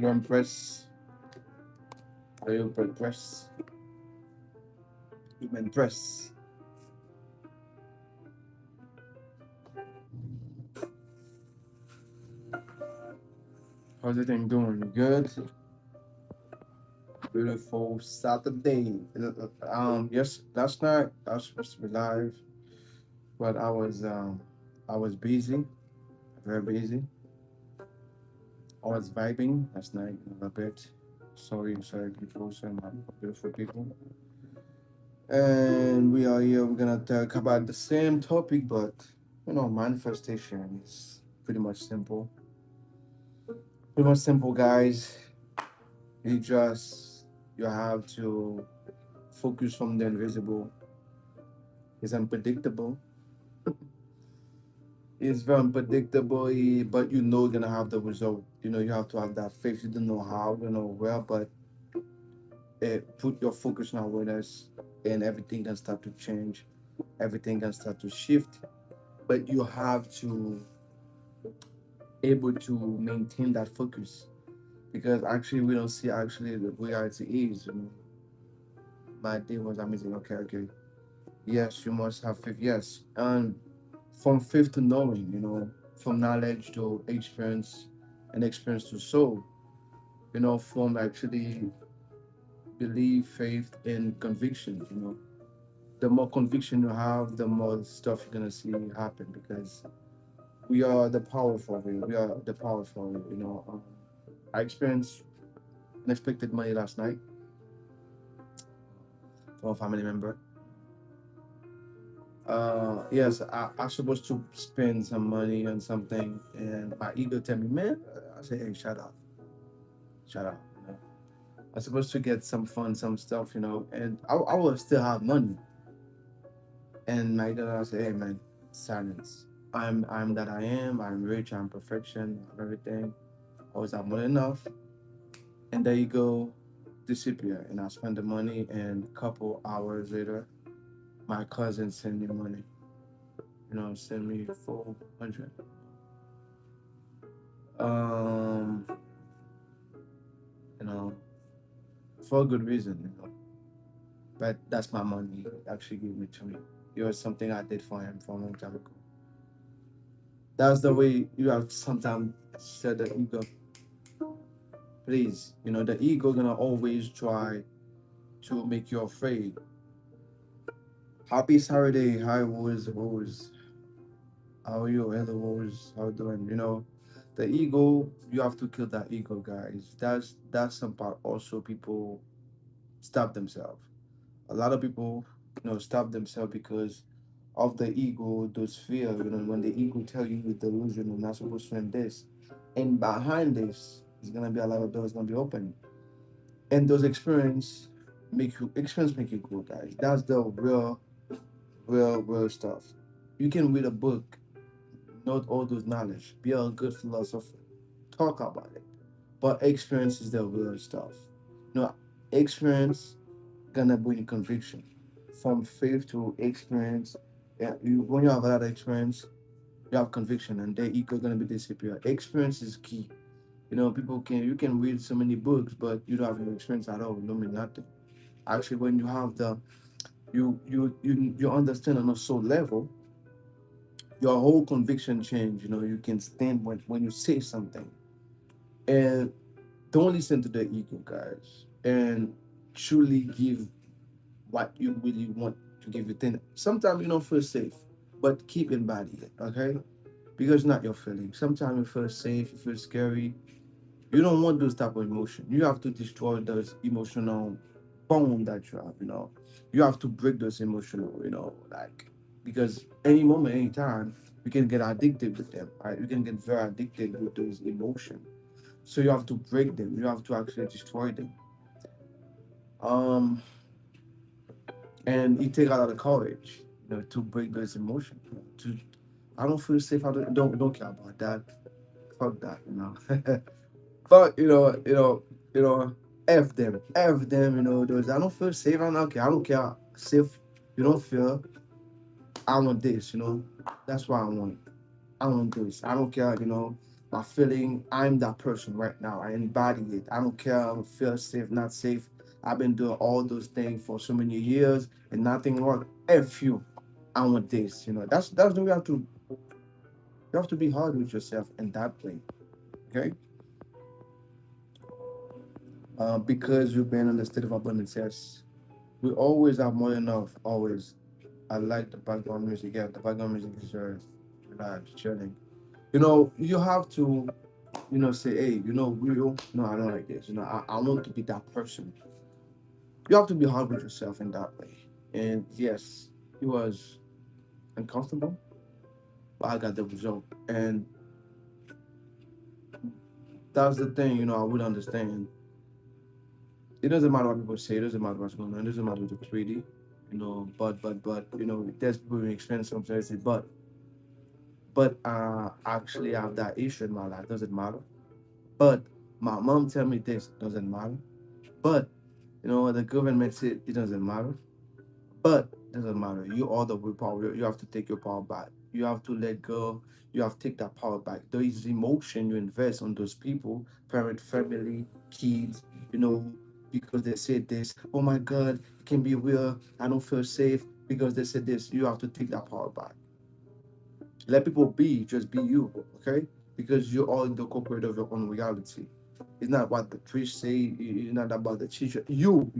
Hello, Empress. Are you impressed? You impressed? How's everything doing? You good? Beautiful Saturday. Yes, last night I was supposed to be live, but I was busy, very busy. I was vibing last night a little bit. Sorry, people, sorry, my beautiful people. And we are here. We're gonna talk about the same topic, but manifestation is pretty much simple. Pretty much simple, guys. You just you have to focus on the invisible. It's unpredictable. It's very unpredictable, but you're gonna have the result. You have to have that faith. You don't know how, you know where, but put your focus on awareness, and everything can start to change. Everything can start to shift. But you have to able to maintain that focus, because actually we don't see actually the reality is. My day was amazing. Okay, okay. Yes, you must have faith. Yes, and from faith to knowing, from knowledge to experience, and experience to soul, from actually belief, faith, and conviction. The more conviction you have, the more stuff you're gonna see happen, because we are the powerful. We are the powerful. I experienced unexpected money last night from a family member. Yes, I supposed to spend some money on something, and my ego tell me, man, I say, hey, shut up. I'm supposed to get some fun, some stuff, and I will still have money. And my ego say, hey, man, silence. I'm that I am. I'm rich. I'm perfection. I'm everything. I was not enough, and there you go, disappear. And I spend the money, and a couple hours later, my cousin send me money. Send me 400. Um, you know, for a good reason. But that's my money. He actually gave it to me. It was something I did for him for a long time ago. That's the way you have to sometimes set the ego. Please, the ego gonna always try to make you afraid. Happy Saturday. Hi, Rose. How are you? Hello, Rose. How you doing? The ego, you have to kill that ego, guys. That's some part also people stop themselves. A lot of people, stop themselves because of the ego, those fear. When the ego tell you you're delusional, you're not supposed to win this, and behind this is gonna be a lot of doors gonna be open, and those experience make you grow, guys. That's the real stuff. You can read a book, not all those knowledge, be a good philosopher, talk about it, but experience is the real stuff. You know, experience gonna bring conviction, from faith to experience. Yeah, when you have a lot of experience, you have conviction, and the ego gonna be disappear. Experience is key. People can you can read so many books, but you don't have no experience at all. No mean nothing. Actually, when you have you understand on a soul level, your whole conviction change. You can stand when you say something, and don't listen to the ego, guys, and truly give what you really want to give it. Then sometimes you don't feel safe, but keep embody it, okay? Because it's not your feeling. Sometimes you feel safe, you feel scary. You don't want those type of emotion. You have to destroy those emotional bone that you have. You have to break those emotional. Like, because any moment, any time, you can get addicted with them. Right? You can get very addicted with those emotions. So you have to break them. You have to actually destroy them. Um, and it takes a lot of courage, to break those emotions. To I don't feel safe. I don't care about that. Fuck that. Fuck you know. F them. Those I don't feel safe. I don't care. I don't care. Safe. You don't feel. I want this. That's what I want. I want this. I don't care. my feeling, I'm that person right now. I embody it. I don't care. I feel safe, not safe. I've been doing all those things for so many years and nothing wrong. F you. I want this. That's the way you have to be hard with yourself in that way. Okay. Because you've been in the state of abundance, yes. We always have more than enough. Always. I like the background music. Yeah, the background music is very relaxed, chilling. You have to, say, hey, real. No, I don't like this. I want to be that person. You have to be hard with yourself in that way. And yes, it was uncomfortable, but I got the result. And that's the thing, I would understand. It doesn't matter what people say, it doesn't matter what's going on, it doesn't matter the pretty, but, there's people who experience sometimes say, but actually I have that issue in my life, doesn't matter. But my mom tell me this, doesn't matter. But the government said it doesn't matter. But doesn't matter. You are the willpower. You have to take your power back. You have to let go. You have to take that power back. There is emotion you invest on those people, parent, family, kids, because they said this. Oh my God, it can be real. I don't feel safe because they said this. You have to take that power back. Let people be, just be you, okay? Because you're all the corporate of your own reality. It's not what the priest say. It's not about the teacher. You.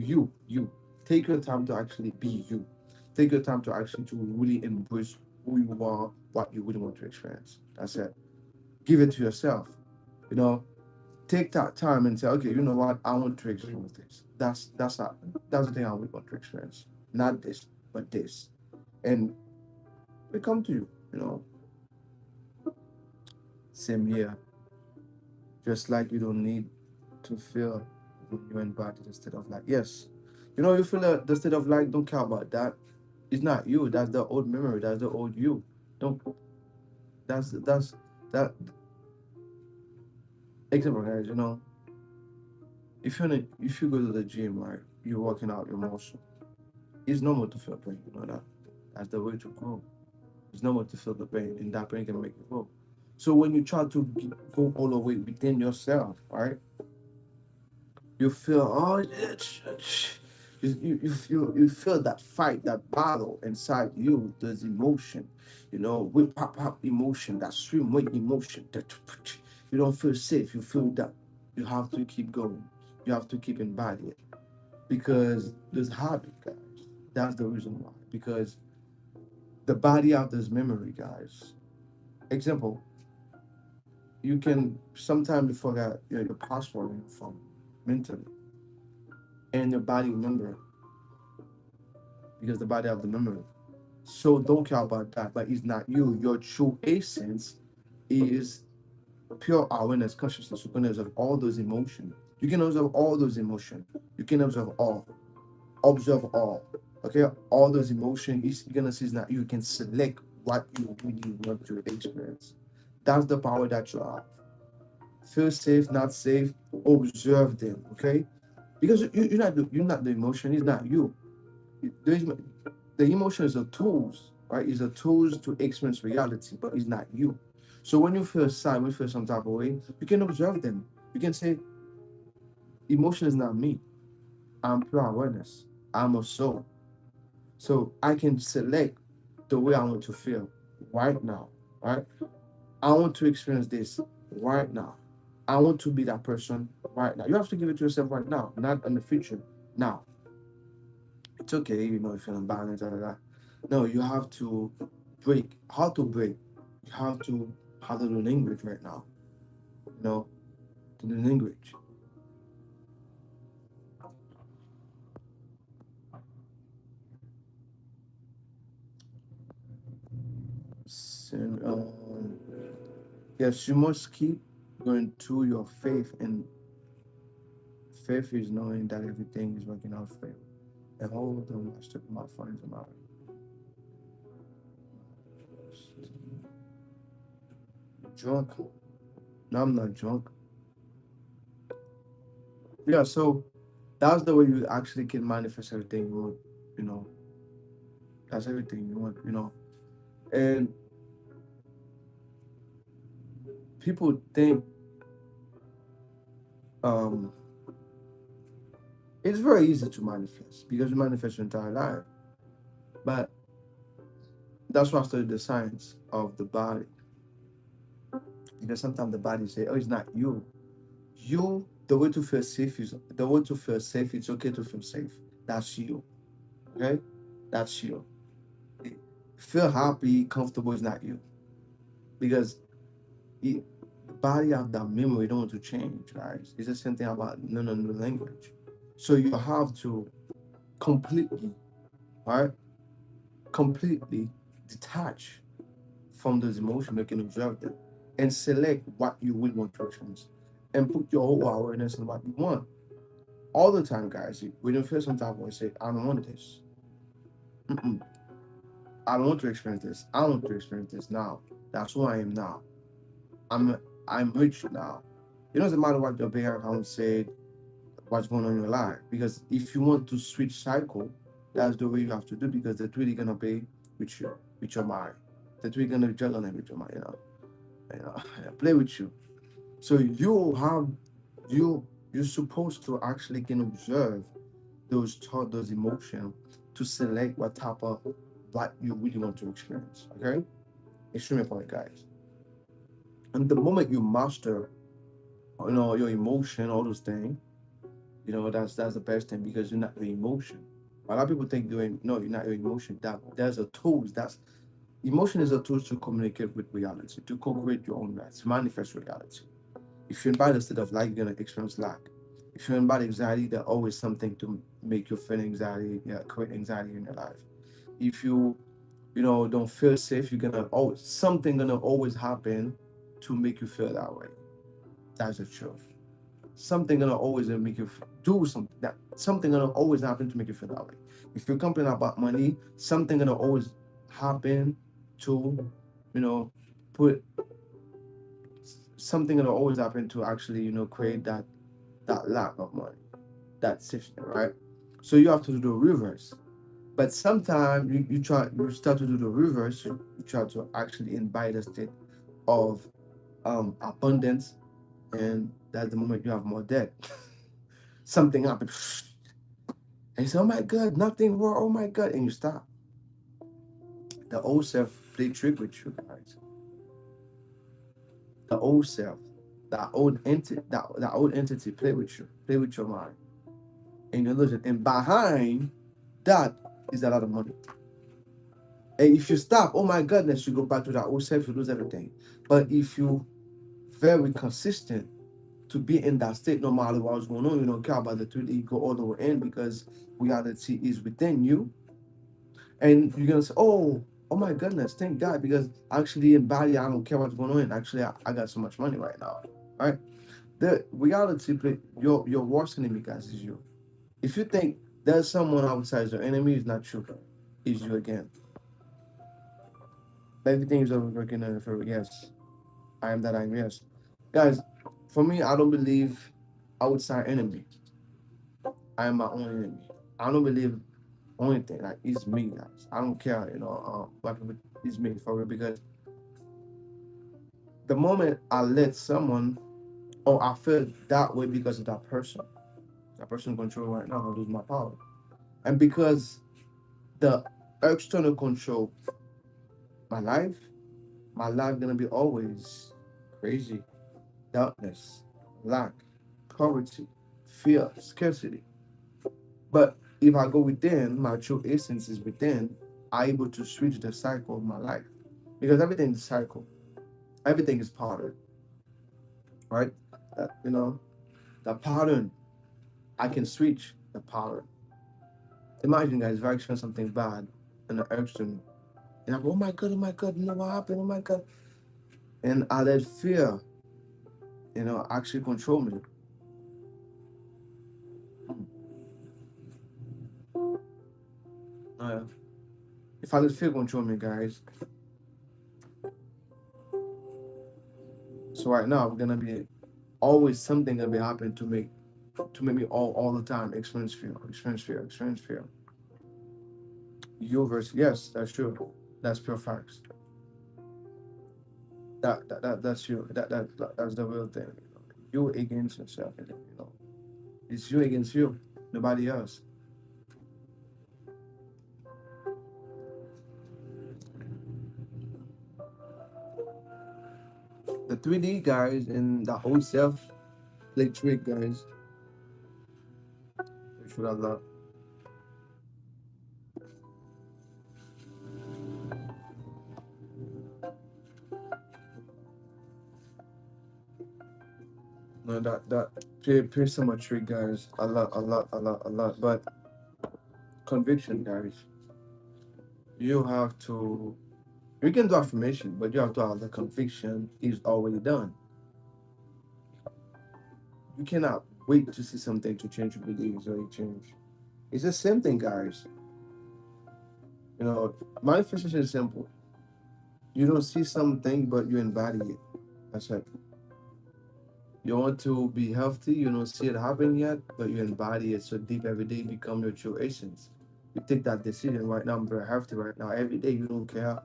Take your time to actually be you. Take your time to actually to really embrace who you are, what you really want to experience. That's it. Give it to yourself. You know, take that time and say, okay, you know what? I want to experience this. That's the thing I would want to experience. Not this, but this. And it come to you. Same here. Just like you don't need to feel when you embody the state of light. Yes. You feel the state of light, don't care about that. It's not you. That's the old memory. That's the old you. Don't that's that example, guys, if you go to the gym, right, you're working out your muscle. It's normal to feel pain, that. That's the way to grow. It's normal to feel the pain, and that pain can make you grow. So when you try to go all the way within yourself, right? You feel you feel that fight, that battle inside you. There's emotion, with pop emotion, that swim weight emotion. You don't feel safe. You feel that you have to keep going. You have to keep embodying it because there's habit, guys. That's the reason why. Because the body have this memory, guys. Example, you can sometimes you forget your password on your phone mentally, and your body remember because the body have the memory. So don't care about that. But it's not you. Your true essence is pure awareness, consciousness. You can observe all those emotions. You can observe all those emotions. You can observe all. Observe all. Okay, all those emotions. You're gonna see it's not you. You can select what you really want to experience. That's the power that you have. Feel safe, not safe. Observe them. Okay, because you're not the emotion. It's not you. There's the emotions are tools, right? It's a tools to experience reality, but it's not you. So when you feel sad, when you feel some type of way, you can observe them. You can say, emotion is not me. I'm pure awareness. I'm a soul. So I can select the way I want to feel right now, right? I want to experience this right now. I want to be that person right now. You have to give it to yourself right now, not in the future. Now, it's okay, if you're unbalanced, da, da, da. No, you have to break. How to break? You have to have the language right now. You know, the language. So, yes, you must keep going to your faith, and faith is knowing that everything is working out for you. And hold on, I took my phone into my drunk. No, I'm not drunk. Yeah, so that's the way you actually can manifest everything you want. You know, that's everything you want. And people think um it's very easy to manifest because you manifest your entire life. But that's why I studied the science of the body. Because sometimes the body say, "Oh, it's not you. You, the way to feel safe is the way to feel safe. It's okay to feel safe. That's you. Okay, that's you. Feel happy, comfortable is not you because it, the body have that memory. Don't want to change, guys. It's the same thing about no language. So you have to completely, right? Completely detach from those emotions. You can observe them and select what you will want to experience and put your whole awareness on what you want. All the time, guys, when you feel some type of way, say, I don't want this. Mm-mm. I don't want to experience this. I want to experience this now. That's who I am now. I'm I'm rich now. It doesn't matter what your bank account said, what's going on in your life. Because if you want to switch cycle, that's the way you have to do because they're really gonna pay with your mind. They're really gonna juggle it with your mind, you know, play with you. So you you're supposed to actually can observe those thoughts, those emotions to select what type of what you really want to experience. Okay? Extremely important, guys. And the moment you master, your emotion, all those things, that's the best thing because you're not your emotion. A lot of people think doing no, you're not your emotion. That there's a tools. That's emotion is a tool to communicate with reality, to co-create your own reality, to manifest reality. If you embody the state of life, you're gonna experience lack. If you embody anxiety, there's always something to make you feel anxiety, yeah, create anxiety in your life. If you don't feel safe, you're gonna always something gonna always happen to make you feel that way. That's the truth. Something gonna always make you do something. That something gonna always happen to make you feel that way. If you're complaining about money, something gonna always happen to, you know, put something gonna always happen to actually, create that lack of money, that safety, right? So you have to do the reverse. But sometimes you start to do the reverse. You try to actually invite a state of abundance, and that's the moment you have more debt. Something happens, and you say, "Oh my God, nothing wrong. Oh my God," and you stop. The old self play trick with you guys. The old self, that old entity play with your mind, and you lose it. And behind that is a lot of money. And if you stop, oh my goodness, you go back to that old self, you lose everything. But if you very consistent to be in that state, no matter what's going on, you don't care about the truth, you go all the way in because reality is within you. And you're gonna say, oh my goodness, thank God, because actually in body, I don't care what's going on. And actually, I got so much money right now. Right? The reality, your worst enemy, guys, is you. If you think there's someone outside your enemy, is not true. Is you again. Everything is working in for yes. I am that I am. Yes, guys. For me, I don't believe outside enemy. I am my own enemy. I don't believe only thing like it's me, guys. I don't care, what people it's me for real because the moment I let someone or I feel that way because of that person control right now, I lose my power. And because the external control my my life gonna be always crazy, darkness, lack, poverty, fear, scarcity. But if I go within, my true essence is within, I'm able to switch the cycle of my life. Because everything is cycle. Everything is pattern, right? The pattern, I can switch the pattern. Imagine guys, if I experience something bad in the external, and I go, oh my God, what happened? Oh my God. And I let fear, actually control me. Uh, if I let fear control me, guys, so right now, we're gonna be always something gonna be happening to make me all the time experience fear, experience fear, experience fear. Your verse, yes, that's true. That's pure facts. That's you. That's the real thing. You against yourself, and it's you against you, nobody else. The 3D guys and the whole self electric guys, we should have that. No, that pay so much trick guys, a lot. But conviction guys, you have to. You can do affirmation, but you have to have the conviction is already done. You cannot wait to see something to change your beliefs or you change. It's the same thing, guys. Manifestation is simple. You don't see something, but you embody it. That's it. You want to be healthy, you don't see it happen yet, but you embody it so deep every day become your true essence. You take that decision right now, I'm very healthy right now. Every day you don't care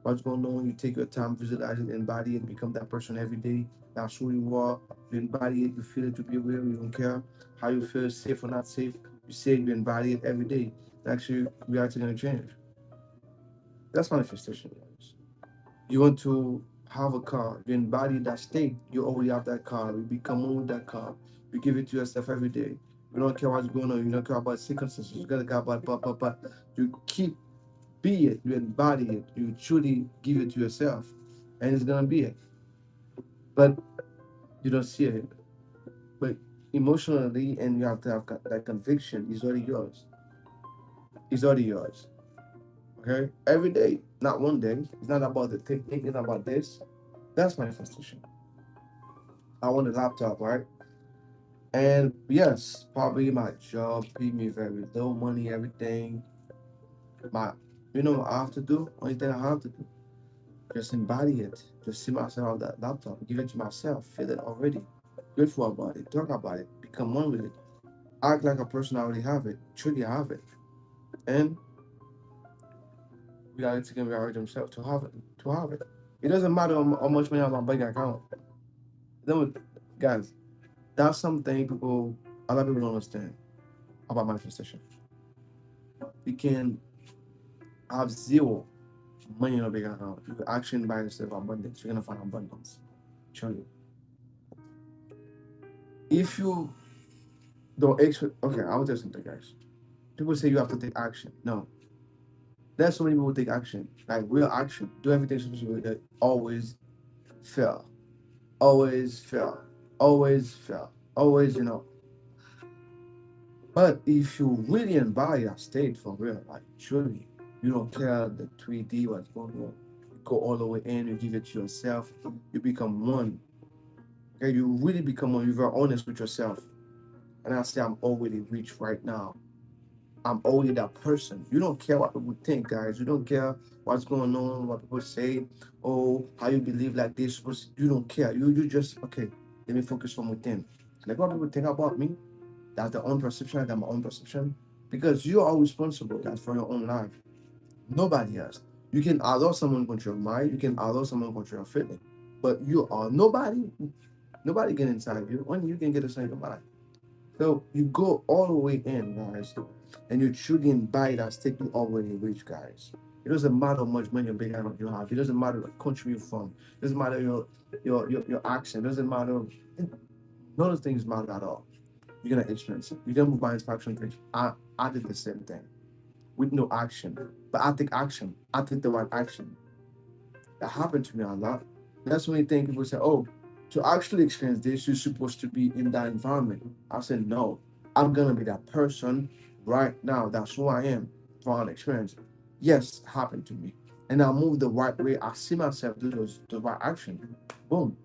what's going on, you take your time, visualize it, embody it, become that person every day. That's who you are. You embody it, you feel it to be real, you don't care how you feel, safe or not safe. You say you embody it every day. Actually, reality gonna change. That's manifestation, guys. You want to have a car, you embody that state, you already have that car, you become one with that car, you give it to yourself every day. You don't care what's going on, you don't care about circumstances, you gotta care about but you keep be it, you embody it, you truly give it to yourself, and it's gonna be it. But you don't see it. But emotionally, and you have to have that conviction is already yours. It's already yours. Okay? Every day, not one day. It's not about the technique, it's not about this. That's manifestation. I want a laptop, right? And yes, probably my job pay me very low money, everything. My, what I have to do? Only thing I have to do, just embody it. Just see myself on that laptop, give it to myself, feel it already. Grateful about it, talk about it, become one with it. Act like a person already have it, truly have it. And reality can reality themselves to have it, to have it. It doesn't matter how much money I have on my bank account. Then, guys, that's something a lot of people don't understand about manifestation. You can have zero money in a big account. You can actually buy yourself abundance. You're gonna find abundance. Truly. If you don't expect, okay, I'll tell you something, guys. People say you have to take action. No, there's so many people who take action, like real action. Do everything supposed to be that always fail, always fail, always fail, always. But if you really embody that state for real, like truly, you don't care the 3D what's going on. You go all the way in, you give it to yourself, you become one. Okay, you really become one. You're very honest with yourself. And I say I'm already rich right now. I'm already that person. You don't care what people think, guys. You don't care what's going on, what people say, oh, how you believe like this. You don't care. You just okay. Let me focus from within. Like what people think about me. That's their own perception. I got my own perception. Because you are responsible, guys, for your own life. Nobody else. You can allow someone control your mind. You can allow someone control your feeling. But you are nobody. Nobody get inside you. Only you can get inside your mind. So you go all the way in, guys, and you truly embody that state you already reach, guys. It doesn't matter how much money or big account you have. It doesn't matter what country you're from. It doesn't matter your accent. It doesn't matter. None of those things matter at all. You're gonna experience it. You're gonna move by inspiration page. I did the same thing with no action, but I take action. I take the right action. That happened to me a lot. That's when you think people say, oh, to actually experience this, you're supposed to be in that environment. I said, no, I'm going to be that person right now. That's who I am for an experience. Yes, it happened to me. And I move the right way. I see myself do the right action. Boom.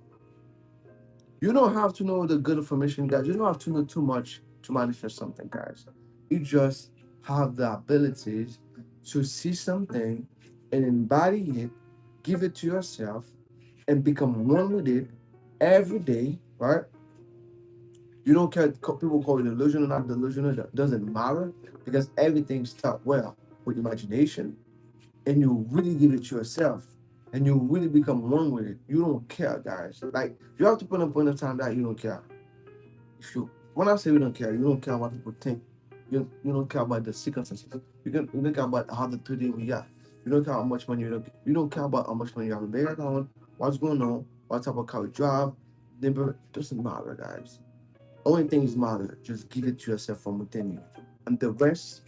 You don't have to know the good information, guys. You don't have to know too much to manifest something, guys. You just have the abilities to see something and embody it, give it to yourself, and become one with it every day, right? You don't care people call it delusional or not delusional, that doesn't matter because everything starts well with imagination and you really give it to yourself. and you really become one with it, you don't care, guys. Like you have to put a point of time that you don't care. If you when I say you don't care what people think. You don't care about the circumstances. You don't care about how the today we got. You don't care how much money you don't care about how much money you have in bank account, what's going on, what type of car you drive. Never doesn't matter, guys. Only things matter. Just give it to yourself from within you. And the rest,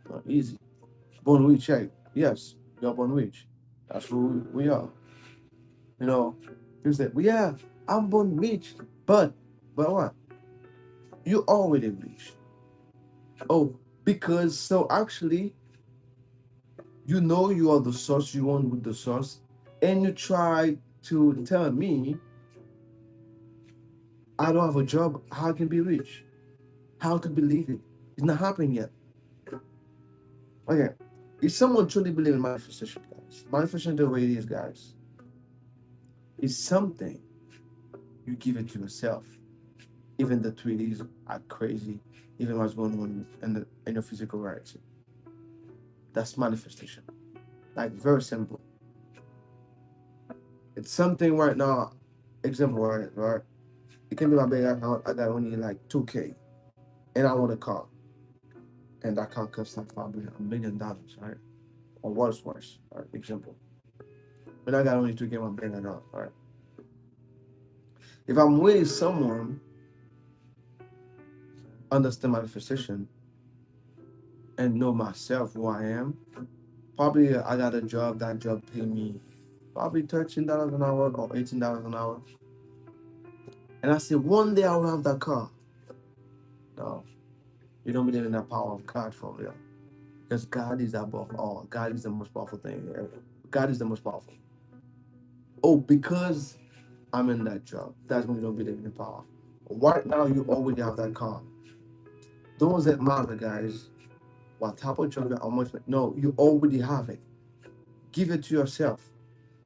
not easy. Born rich, right? Yes, you're born rich. That's who we are. You know, you say, well, yeah, I'm born rich, but what? You already rich. Oh, because so actually, you know you are the source, you want with the source, and you try to tell me I don't have a job, how I can be rich? How to believe it? It's not happening yet. Okay. If someone truly believes in manifestation, guys, manifestation the way it is, guys, is something you give it to yourself. Even the 3Ds are crazy, even what's going on in your physical reality. That's manifestation. Like very simple. It's something right now, example, right? It can be my bank account, I got only like 2K and I want a car. And that car costs like probably $1 million, right? Or what's worse, right? Example. But I got only 2K in my bank account, right? If I'm with someone understand manifestation and know myself who I am, probably I got a job, that job pay me probably $13 an hour or $18 an hour. And I say one day I will have that car. No, you don't believe in the power of God for real. Because God is above all. God is the most powerful thing ever. God is the most powerful. Oh, because I'm in that job. That's when you don't believe in the power. Right now you already have that car. Those that matter, guys. What type of job? How much? No, you already have it. Give it to yourself.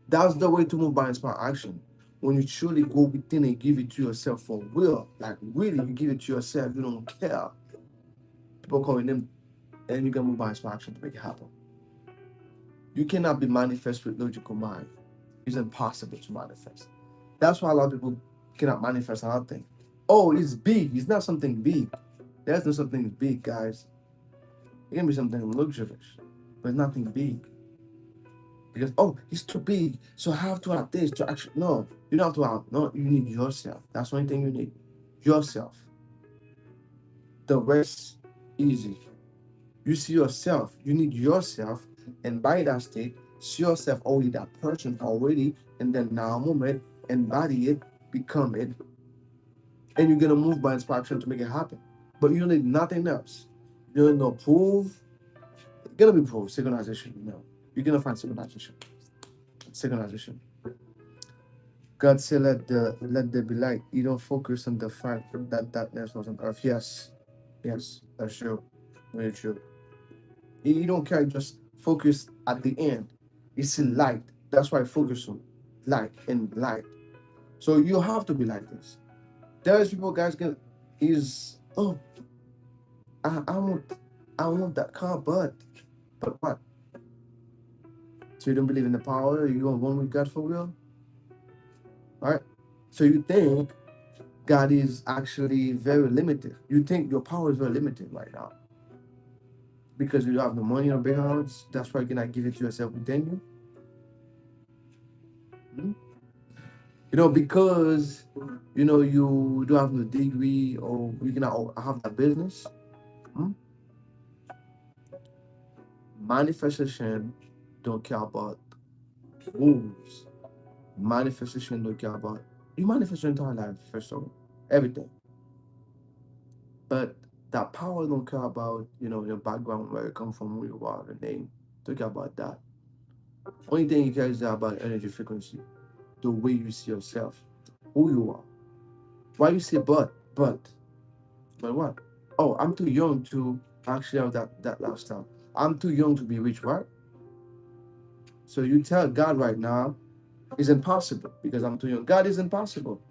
That's the way to move by inspired action. When you truly go within and give it to yourself for real, like really, you give it to yourself. You don't care. People calling them, and you can move by inspired action to make it happen. You cannot be manifest with logical mind. It's impossible to manifest. That's why a lot of people cannot manifest a lot of things. Oh, it's big. It's not something big. There's no something big, guys. It can be something luxurious, but it's nothing big. Because oh, it's too big, so I have to have this to actually no. You don't have to have no. You need yourself. That's the only thing you need. Yourself. The rest easy. You see yourself. You need yourself, and by that state, see yourself already that person already, and then now moment embody it, become it, and you're gonna move by inspiration to make it happen. But you don't need nothing else. You don't know proof. It's gonna be proof. Synchronization. You're gonna find synchronization. Synchronization. God said, let there be light. You don't focus on the fact that darkness was on earth. Yes, yes, that's true. Very true. You don't care, just focus at the end. It's in light. That's why I focus on light and light. So you have to be like this. There is people guys can is oh I, I want I want that car, but what? So you don't believe in the power? You don't want with God for real? Right? So you think God is actually very limited. You think your power is very limited right now. Because you don't have the money or bank accounts, that's why you cannot give it to yourself within you. Hmm? Because you don't have no degree or you cannot have that business. Hmm? Manifestation don't care about rules. Manifestation don't care about you manifest your entire life, first of all. Everything. But that power don't care about, your background, where you come from, who you are, your name. Don't care about that. Only thing you care is about energy frequency, the way you see yourself, who you are. Why you say but what? Oh, I'm too young to actually have that lifestyle. I'm too young to be rich, right? So you tell God right now, it's impossible because I'm too young. God is impossible.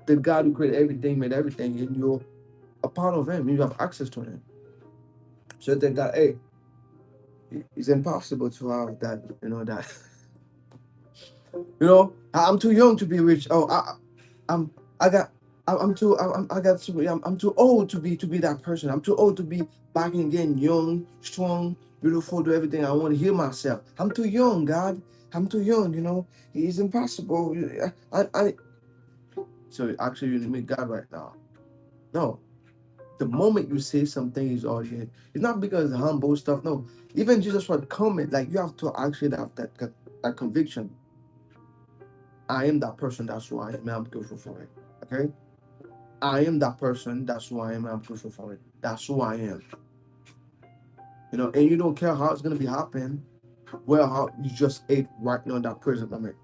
The God who created everything, made everything, and you're a part of Him. You have access to Him. So tell God, hey, it's impossible to have that, that. You know, I'm too young to be rich. Oh, I'm I got I'm too I got too I'm too old to be that person. I'm too old to be back again, young, strong, beautiful, do everything I want to heal myself. I'm too young, God. I'm too young. You know, it's impossible. So actually, you meet God right now. No, the moment you say something is already. It's not because humble stuff. No, even Jesus would comment like you have to actually have that conviction. I am that person. That's who I am. And I'm grateful for it. Okay. I am that person. That's who I am. And I'm grateful for it. That's who I am. You know, and you don't care how it's gonna be happening. Well, how you just ate right now in that present moment.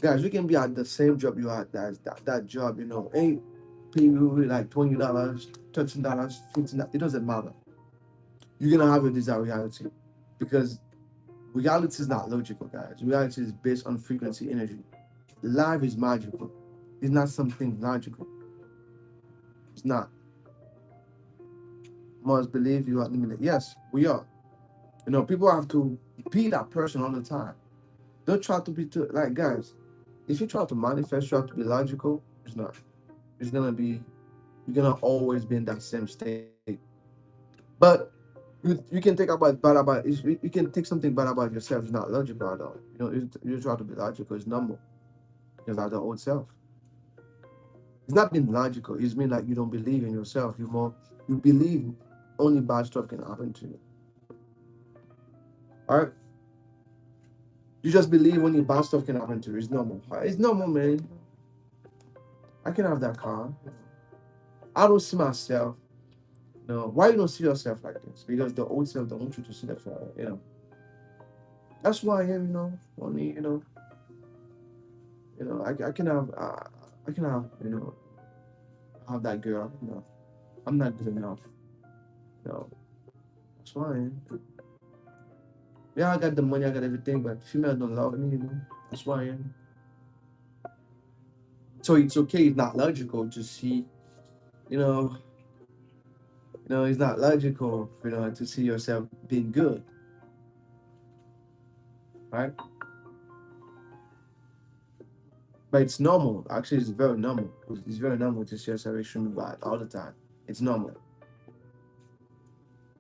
Guys, you can be at the same job you had. That job. You know, ain't paying you like $20, $13, $15. It doesn't matter. You're gonna have your desired reality, because reality is not logical, guys. Reality is based on frequency, energy. Life is magical. It's not something logical. It's not. Must believe you are limited. Yes, we are. You know, people have to be that person all the time. Don't try to be too like, guys. If you try to manifest, try to be logical, it's not. It's gonna be you're gonna always be in that same state. But you can think about bad about you can take something bad about yourself. It's not logical at all. You know, you try to be logical. It's normal because of the old self. It's not being logical. It's mean like you don't believe in yourself. You believe only bad stuff can happen to you. All right. You just believe only bad stuff can happen to you. It's normal. It's normal, man. I can have that car. I don't see myself. No. Why you don't see yourself like this? Because the old self don't want you to see that. You know. That's why I am. You know. Only you know. You know. I can have. I can have. You know. Have that girl. No. I'm not good enough. No. That's why I am. Yeah, I got the money. I got everything, but female don't love me. You know. That's why I am. So it's okay. It's not logical to see. You know. You know. It's not logical. You know, to see yourself being good. Right. But it's normal. Actually, it's very normal. It's very normal to see yourself extremely bad all the time. It's normal.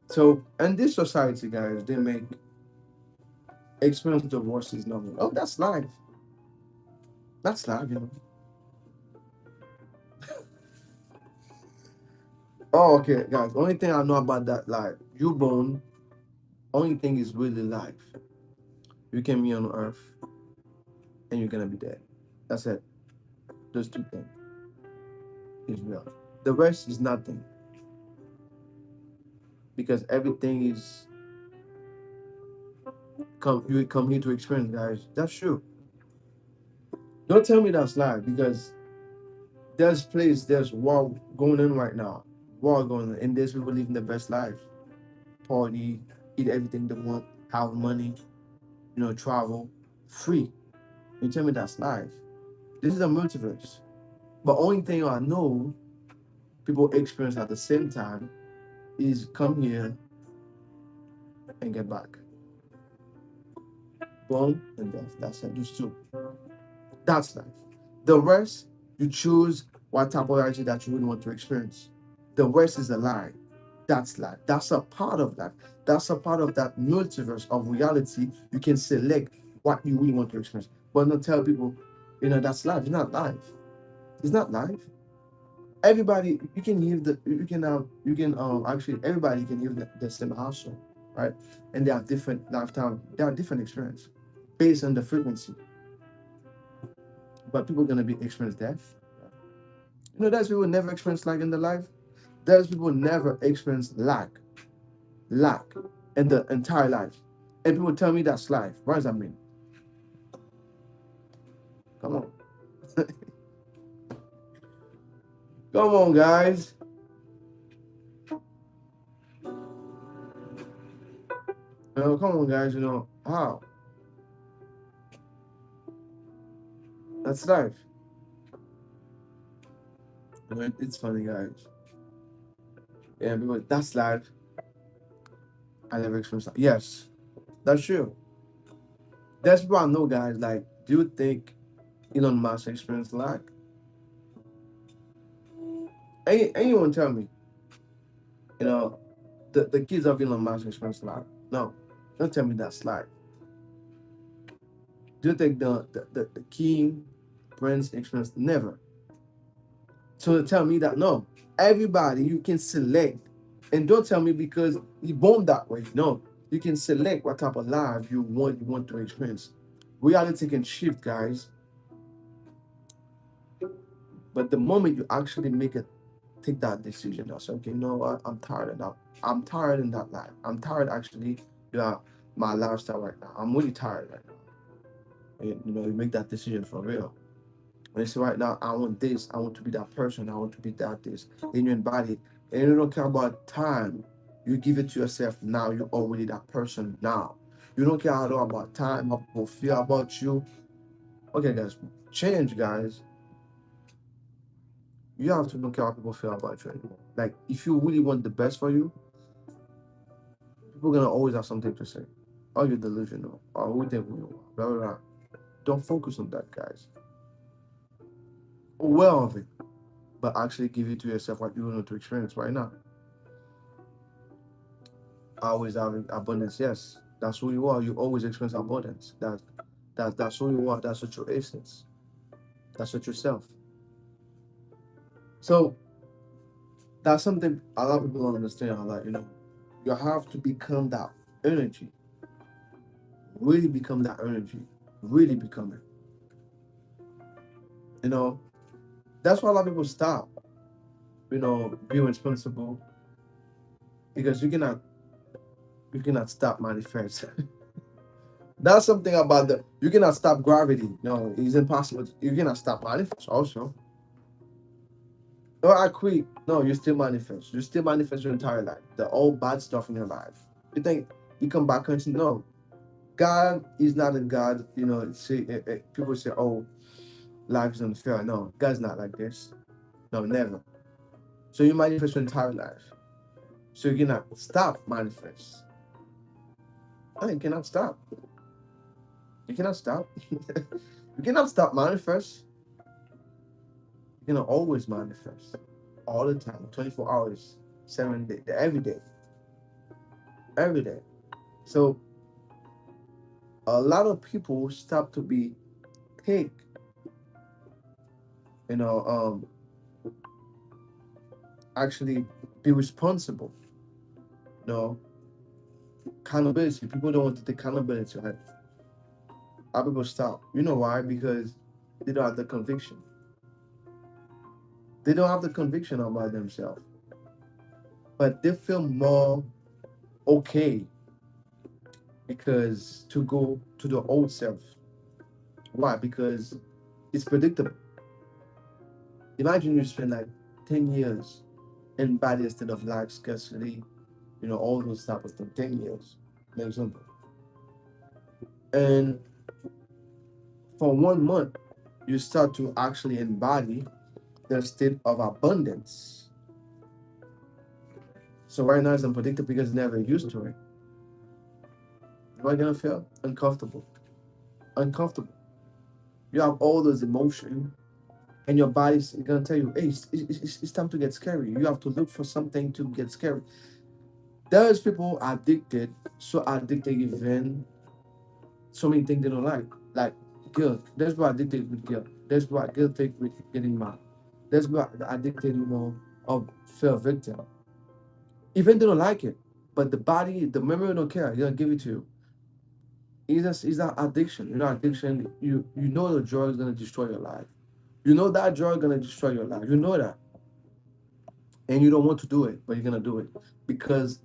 So, in this society, guys, they make experience the worst is normal. Oh, that's life. That's life, you know. Oh, okay, guys. Only thing I know about that life, you born. Only thing is really life. You can be on earth, and you're gonna be dead. That's it. Those two things is real. The rest is nothing, because everything is come. You come here to experience, guys. That's true. Don't tell me that's life, because there's war going on right now. War going on, and there's people living the best life. Party, eat everything they want, have money, you know, travel, free. You tell me that's life. This is a multiverse. But only thing I know people experience at the same time is come here and get back. Born and death. That's it. Just two. That's life. The rest, you choose what type of reality that you really want to experience. The rest is a lie. That's life. That's a part of life. That's a part of that multiverse of reality. You can select what you really want to experience. But not tell people, you know, that's life. It's not life. It's not life. Everybody, you can live you can actually everybody can live the same household, right? And they have different lifetime, they have different experience based on the frequency. But people are gonna be experience death. You know, there's people never experience lack in their life. There's people never experience lack in the entire life. And people tell me that's life. What does that mean? Come on. Come on, guys. You know, come on, guys. You know, how? That's life. I mean, it's funny, guys. Yeah, people, that's life. I never experienced that. Yes, that's true. There's people I know, guys, like Do you think Elon Musk experienced lag? Anyone tell me, you know, the kids of Elon Musk experienced lag? No, don't tell me that's lag. Do you think the king, prince experienced? Never. So tell me that no, everybody you can select, and don't tell me because you born that way. No, you can select what type of life you want to experience. Reality can shift, guys, but the moment you actually take that decision, I say, okay, you know what, I'm tired of that. I'm tired in that life. I'm tired actually, yeah, my lifestyle right now. I'm really tired right now. And, you make that decision for real. And it's right now, I want this. I want to be that person. I want to be that this in your body. And you don't care about time. You give it to yourself now. You're already that person now. You don't care at all about time, how people feel about you. Okay, guys, change, guys. You have to don't care how people feel about you anymore. Like, if you really want the best for you, people are gonna always have something to say. Oh, you're delusional. Oh, who think we are? Blah, blah, blah. Don't focus on that, guys. Aware of it, but actually give it to yourself what you want to experience right now. Always having abundance. Yes, that's who you are. You always experience abundance. That's who you are. That's what your essence. That's what yourself. So that's something a lot of people don't understand. Like, you have to become that energy. Really become that energy. Really become it. You know, that's why a lot of people stop. Being responsible because you cannot stop manifest. That's something about you cannot stop gravity. No, it's impossible. You cannot stop manifest also. Oh, I quit. No, you still manifest. You still manifest your entire life. The all bad stuff in your life. You think you come back and say, no, God is not a God. People say, oh, life is unfair. No, God's not like this. No, never. So you manifest your entire life. So you cannot stop manifest. No, you cannot stop. You cannot stop. You cannot stop manifest. You can always manifest. All the time. 24 hours, 7 days, every day. Every day. So a lot of people stop to be take, you know, actually be responsible. You know, accountability. People don't want to take accountability, right? A lot of people stop. You know why? Because they don't have the conviction. They don't have the conviction about themselves. But they feel more okay because to go to the old self. Why? Because it's predictable. Imagine you spend like 10 years in bad state of life, scarcity, all those type of things. 10 years, for example. And for 1 month, you start to actually embody the state of abundance. So right now it's unpredictable because you're never used to it. You're gonna feel uncomfortable. Uncomfortable. You have all those emotions, and your body's gonna tell you, hey, it's time to get scary. You have to look for something to get scary. There's people addicted, so addicted even so many things they don't like guilt. There's people addicted with guilt. There's people addicted with getting mad. There's people addicted, of fear victim. Even they don't like it, but the body, the memory don't care. He'll give it to you. It's that addiction. Addiction. You know the drug is gonna destroy your life. You know that drug is gonna destroy your life. You know that, and you don't want to do it, but you're gonna do it because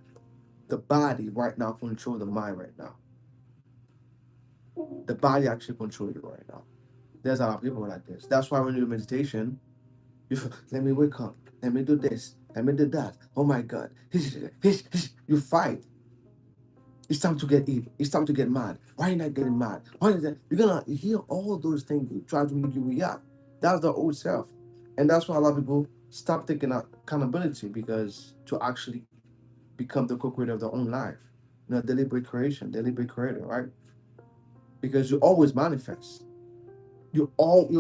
the body right now control the mind right now. The body actually control you right now. There's a lot of people like this. That's why when you do meditation, you feel, let me wake up, let me do this, let me do that. Oh my God, you fight. It's time to get eat. It's time to get mad. Why are you not getting mad? Why is that? You're gonna hear all those things try to make you react. That's the old self, and that's why a lot of people stop taking accountability because to actually become the co-creator of their own life, deliberate creation, deliberate creator, right? Because you always manifest. your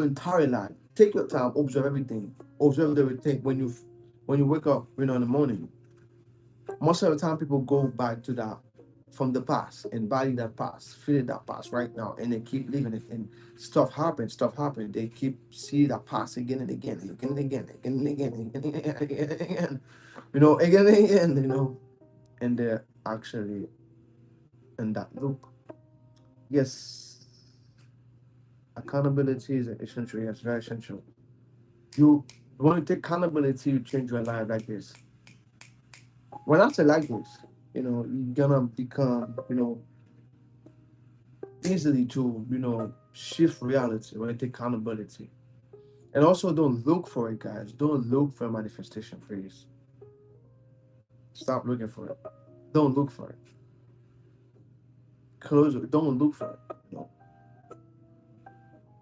entire life. Take your time, observe everything, observe everything. When you wake up, in the morning, most of the time people go back to that from the past, embody that past, feel that past right now, and they keep living it. And stuff happen. They keep see that past again and again, and again and again, again and again, again and again, again and again. Again and again. And they're actually in that loop. Yes, accountability is essential. Yes, very essential. You want to take accountability, you change your life like this. When I say like this, you're gonna become, easily to, shift reality when you take accountability. And also don't look for it, guys. Don't look for a manifestation, please. Stop looking for it. Don't look for it. Close it. Don't look for it.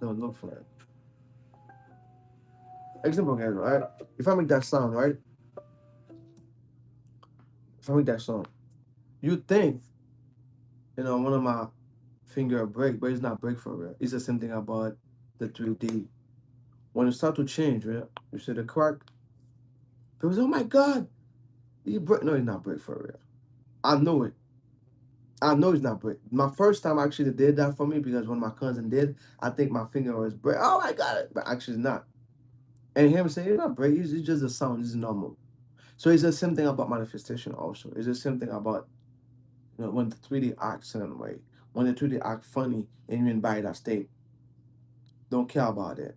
Don't look for it. Example, guys, right? If I make that sound, right? If I make that sound, you think, one of my finger break, but it's not break for real. It's the same thing about the 3D. When it start to change, right? You see the crack. It was, oh my God, he break. No, it's not break for real. I know it. I know it's not break. My first time actually did that for me because when my cousin did, I think my finger was break. Oh my God, but actually it's not. And him saying it's not break, it's just a sound, it's normal. So it's the same thing about manifestation also. It's the same thing about, when the 3D acts certain way. When the 3D act funny and you invite that state, don't care about it.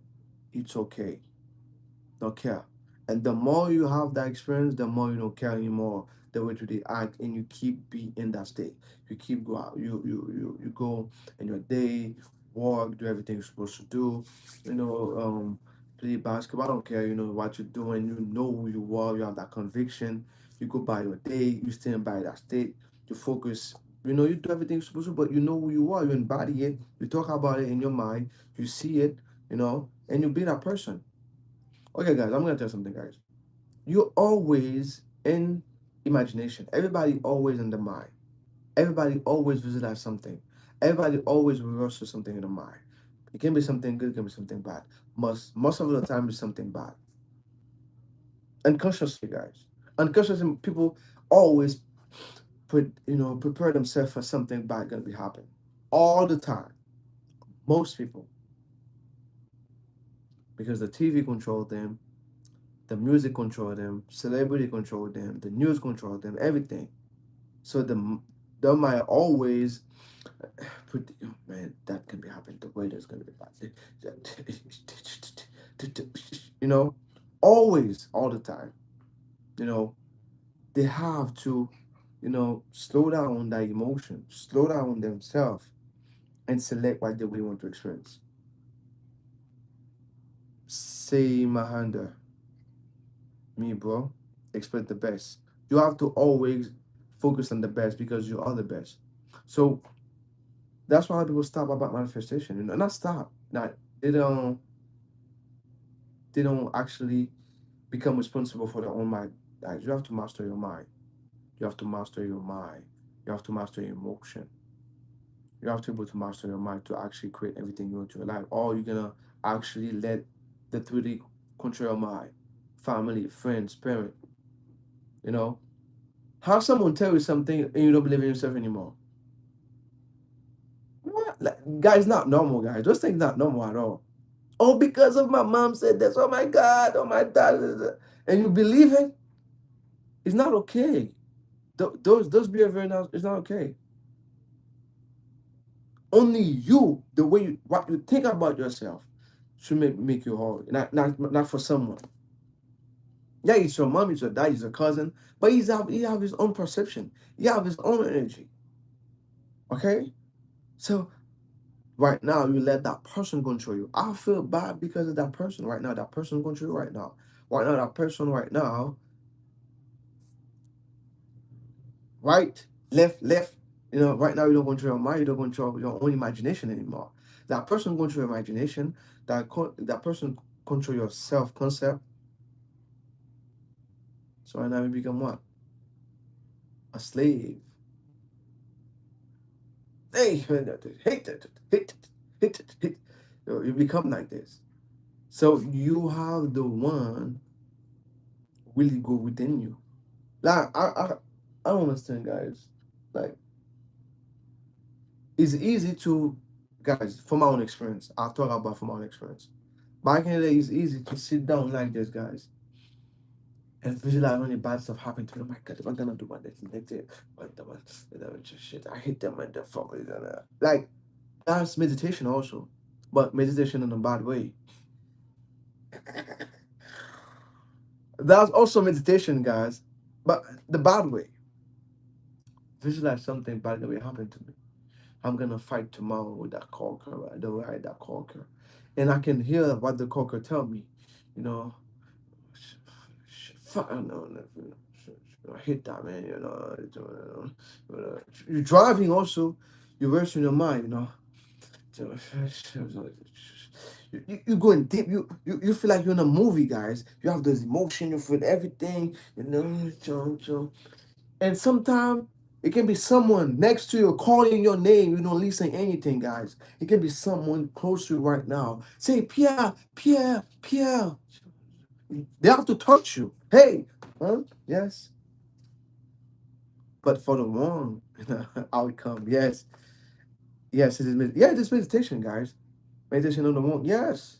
It's okay. Don't care. And the more you have that experience, the more you don't care anymore the way to the act, and you keep be in that state. You keep go out. You go in your day, work, do everything you're supposed to do. Play basketball. I don't care. You know what you're doing. You know who you are. You have that conviction. You go by your day. You stand by that state. You focus. You do everything you're supposed to, but you know who you are. You embody it. You talk about it in your mind. You see it. And you be that person. Okay, guys, I'm gonna tell you something, guys. You're always in imagination. Everybody always in the mind. Everybody always visualize something. Everybody always rehearses something in the mind. It can be something good, it can be something bad. Most of the time it's something bad. Unconsciously, guys. Unconsciously, people always prepare themselves for something bad gonna be happening. All the time. Most people. Because the TV control them, the music control them, celebrity control them, the news control them, everything. So the might always put, oh man, that can be happening. The weather's gonna be bad. You know, always, all the time. You know, they have to, slow down their emotion, slow down themselves, and select what they really want to experience. Say Mahanda, me, bro, expect the best. You have to always focus on the best because you are the best. So that's why people stop about manifestation. Not stop. Not they don't they don't actually become responsible for their own mind. Guys, you have to master your mind. You have to master your mind. You have to master your emotion. You have to be able to master your mind to actually create everything you want to your life. Or you're gonna actually let the 3D control your mind. Family, friends, parent. You know, how someone tell you something and you don't believe in yourself anymore. What? Like, guys, not normal, guys. Those things not normal at all. Oh, because of my mom said this. Oh my God. Oh my dad. And you believe it? It's not okay. Those behavior now is not okay. Only you, the way what you think about yourself, should make you whole. Not for someone. Yeah, it's your mom, it's your dad, it's your cousin, but he have his own perception. He have his own energy. Okay, so right now you let that person control you. I feel bad because of that person right now. That person control you right now. Right now, that person right now, right, left, left. Right now you don't control your mind. You don't control your own imagination anymore. That person control your imagination. That person control your self concept. So right now you become what? A slave. Hey, hate it, hate it, hate it. You become like this. So you have the one really go within you. Like I don't understand, guys. Like it's easy to, guys, from my own experience. I'll talk about from my own experience. Back in the day, it's easy to sit down like this, guys, and visualize when the bad stuff happened to me. Oh my God, I'm gonna do my next day. What shit? I hate them and the fuck. Like that's meditation also, but meditation in a bad way. That's also meditation, guys, but the bad way. Visualize something bad that will happen to me. I'm gonna fight tomorrow with that conquer, right? The way that conquer, and I can hear what the conquer tell me. You know, fuck, I know, I hate that, man. You're driving also. You're versing your mind. You going deep. You feel like you're in a movie, guys. You have this emotion. You feel everything. And sometimes it can be someone next to you calling your name. You don't listen anything, guys. It can be someone close to you right now. Say, Pierre, Pierre, Pierre. They have to touch you. Hey, huh? Yes. But for the wrong outcome, yes. Yes, it is. Yeah, it is meditation, guys. Meditation on the wrong. Yes.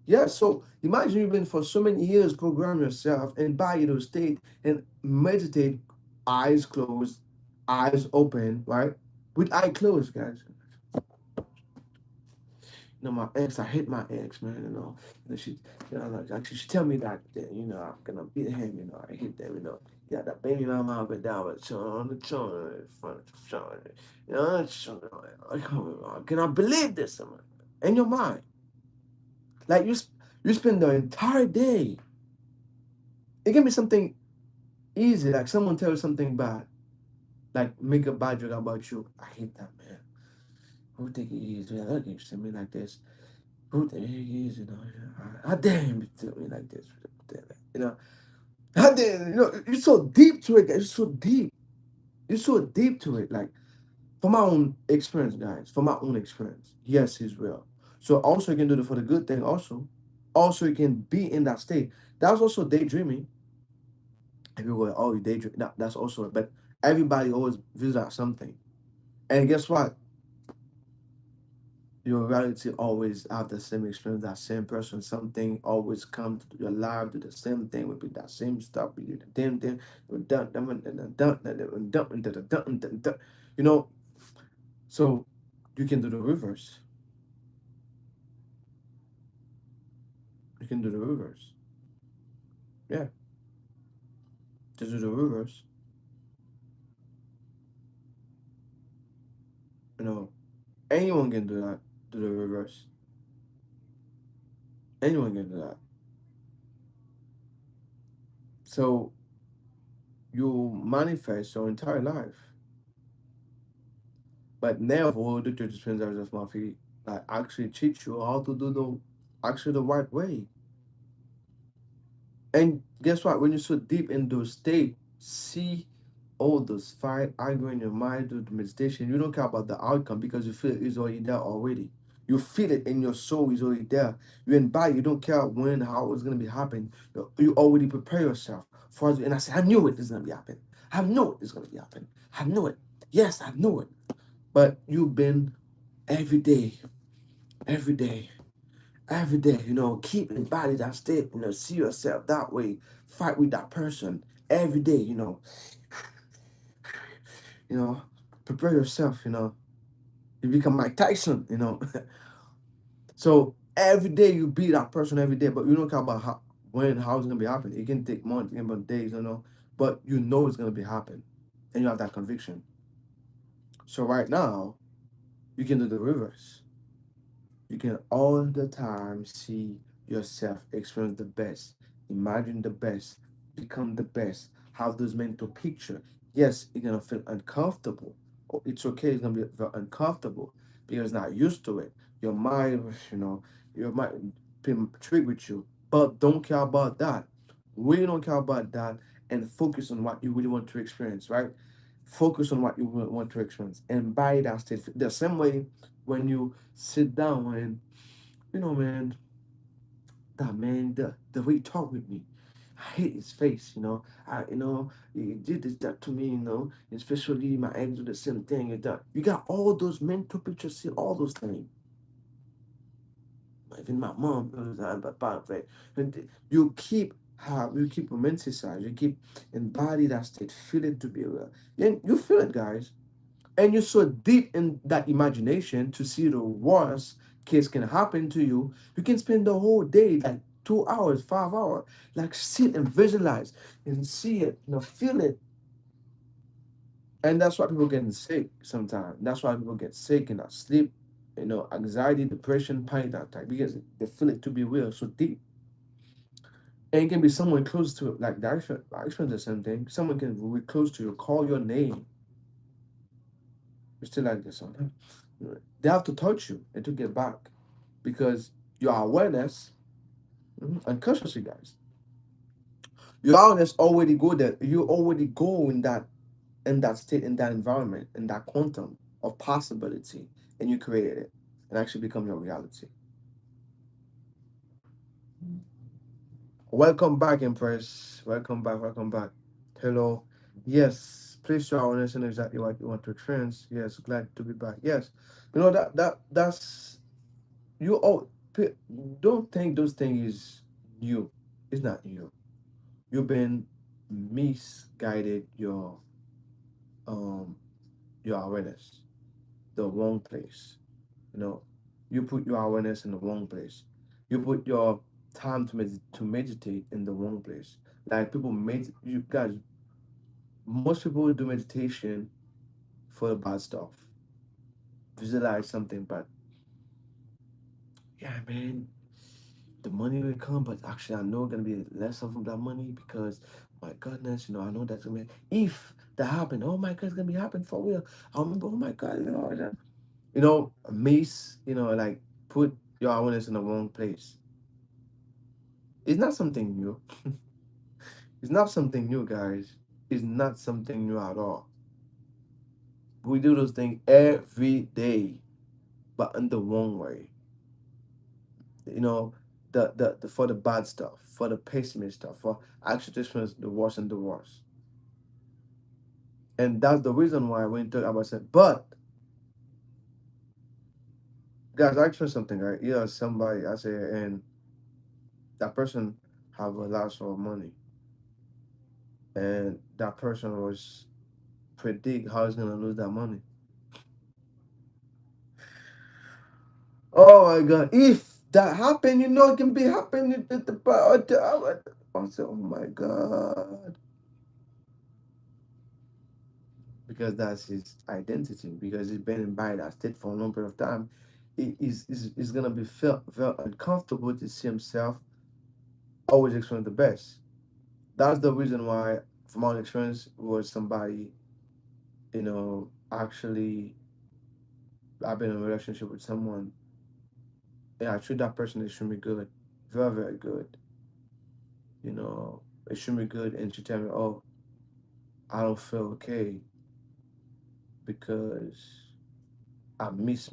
Yes. So imagine you've been for so many years program yourself and buy those state and meditate, eyes closed, eyes open, right? With eye closed, guys. My ex, I hate my ex, man. She, like she tell me that I'm gonna beat him. I hate them. Yeah, that baby mama up and down with Sean on the Sean in front of Sean. Sean, can I believe this? In your mind, like you spend the entire day. It can be something easy, like someone tell you something bad, like make a bad joke about you. I hate that, man. Who think he is? Man, look at me like this. Who the heck is, how dare him tell me like this? You know, how dare, you're so deep to it, guys. You're so deep. You're so deep to it. Like, from my own experience, guys, from my own experience, yes, he's real. So also you can do it for the good thing also. Also you can be in that state. That's also daydreaming. Everywhere, oh, you daydream. That's also, but everybody always visualize something. And guess what? Your reality always have the same experience, that same person, something always come to your life, do the same thing, repeat that same stuff, we do the damn thing, you know, so you can do the reverse. You can do the reverse. Yeah, just do the reverse. You know, anyone can do that, do the reverse. Anyone can do that. So you manifest your entire life. But never will the church dispensers of my feet like actually teach you how to do the right way. And guess what? When you're so deep in those state, see all those fight, arguing in your mind, do the meditation, you don't care about the outcome because you feel it's already there already. You feel it in your soul, is already there. You in body, you don't care when, how it's gonna be happening. You already prepare yourself for it. And I said, I knew it is gonna be happening. I knew it is gonna be happening. I knew it. Yes, I knew it. But you've been every day, every day, every day, keep in body that state, see yourself that way, fight with that person every day, you know, prepare yourself, you become Mike Tyson, So every day you beat that person every day, but you don't care about how it's gonna be happening. It can take months, it can take days, but you know it's gonna be happening, and you have that conviction. So right now, you can do the reverse. You can all the time see yourself experience the best, imagine the best, become the best, have those mental picture. Yes, you're gonna feel uncomfortable. Or it's okay, it's gonna be very uncomfortable because you're not used to it. Your mind, your mind trick with you. But don't care about that. Really don't care about that and focus on what you really want to experience, right? Focus on what you want to experience and buy that state. The same way when you sit down and Man, that man, the way he talked with me, I hate his face. He did this that to me. Especially my ex do the same thing. And that you got all those mental pictures, see all those things. Even my mom knows that, but and you keep romanticize, you keep embody that state, feel it to be real. And you feel it, guys. And you're so deep in that imagination to see the worst case can happen to you. You can spend the whole day, like 2 hours, 5 hours, like sit and visualize and see it, feel it. And that's why people getting sick sometimes. That's why people get sick and not sleep, anxiety, depression, panic attack, because they feel it to be real, so deep. And it can be someone close to it, like the actually the same thing. Someone can be close to you, call your name. You're still like this on. They have to touch you and to get back, because your awareness, unconsciously, guys, your awareness already go there. You already go in that state, in that environment, in that quantum of possibility, and you created it and actually become your reality. Welcome back, Empress. Welcome back. Welcome back. Hello. Yes, please show our listeners exactly what you want to experience. Yes, glad to be back. Yes, that's you. All don't think those things is new. It's not new. You've been misguided um your awareness, the wrong place. You know, you put your awareness in the wrong place. You put your time to meditate in the wrong place. Like people you guys, most people do meditation for the bad stuff. Visualize something, but yeah, man, the money will come, but actually I know gonna be less of that money because my goodness, I know that's gonna be if that happened, oh my god, it's gonna be happening for real. I remember, oh my god, mace, like put your awareness in the wrong place. It's not something new. It's not something new, guys. It's not something new at all. We do those things every day, but in the wrong way. You know, the for the bad stuff, for the pessimist stuff, for actually this was the worst and the worst. And that's the reason why when you talk about it. But guys, I explain something, right? Somebody I say, and that person have a lot of money, and that person was predict how he's gonna lose that money. Oh my god! If that happen, it can be happening. I said, oh my god, because that's his identity. Because he's been in by that state for a long period of time, is gonna be felt very uncomfortable to see himself always expecting the best. That's the reason why, from my experience, was somebody, actually, I've been in a relationship with someone, and I treat that person extremely good, very very good. You know, extremely good, and she tell me, "Oh, I don't feel okay because I miss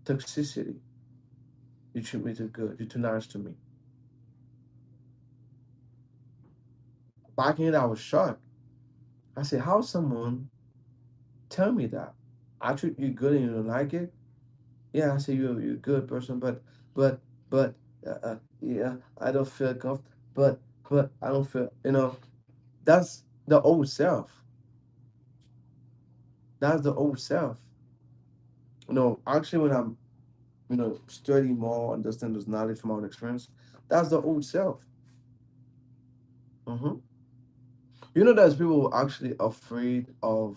toxicity. You treat me too good. You're too nice to me." Back in it, I was shocked. I said, "How someone tell me that? I treat you good and you don't like it?" Yeah, I say you're a good person, but but yeah, I don't feel comfortable. But I don't feel. That's the old self. That's the old self. Actually, when I'm study more, understand those knowledge from our experience, that's the old self. hmm there's people actually afraid of